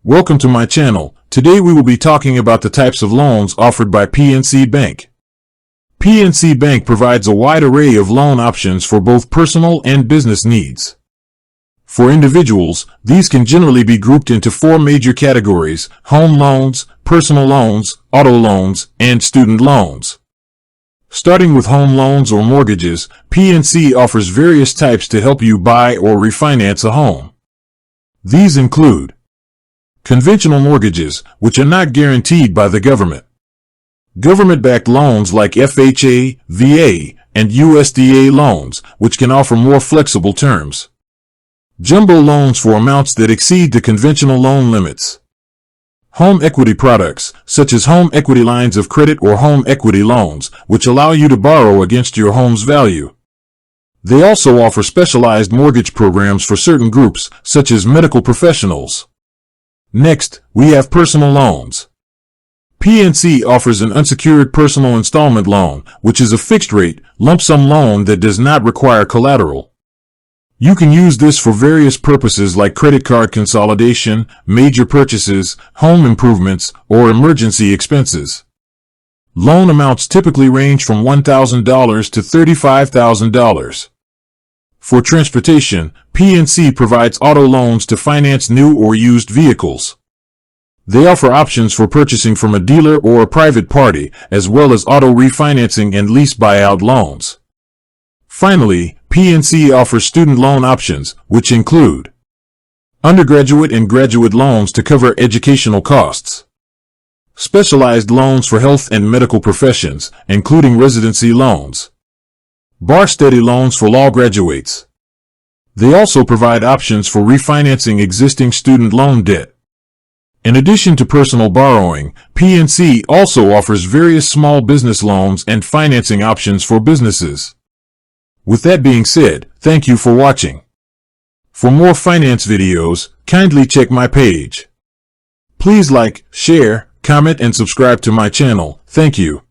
Welcome to my channel. Today we will be talking about the types of loans offered by PNC Bank. PNC Bank provides a wide array of loan options for both personal and business needs. For individuals, these can generally be grouped into four major categories: home loans, personal loans, auto loans, and student loans. Starting with home loans or mortgages, PNC offers various types to help you buy or refinance a home. These include conventional mortgages, which are not guaranteed by the government. Government-backed loans like FHA, VA, and USDA loans, which can offer more flexible terms. Jumbo loans for amounts that exceed the conventional loan limits. Home equity products, such as home equity lines of credit or home equity loans, which allow you to borrow against your home's value. They also offer specialized mortgage programs for certain groups, such as medical professionals. Next, we have personal loans. PNC offers an unsecured personal installment loan, which is a fixed-rate, lump-sum loan that does not require collateral. You can use this for various purposes like credit card consolidation, major purchases, home improvements, or emergency expenses. Loan amounts typically range from $1,000 to $35,000. For transportation, PNC provides auto loans to finance new or used vehicles. They offer options for purchasing from a dealer or a private party, as well as auto refinancing and lease buyout loans. Finally, PNC offers student loan options, which include undergraduate and graduate loans to cover educational costs, specialized loans for health and medical professions, including residency loans, bar study loans for law graduates. They also provide options for refinancing existing student loan debt. In addition to personal borrowing, PNC also offers various small business loans and financing options for businesses. With that being said, thank you for watching. For more finance videos, kindly check my page. Please like, share, comment, and subscribe to my channel. Thank you.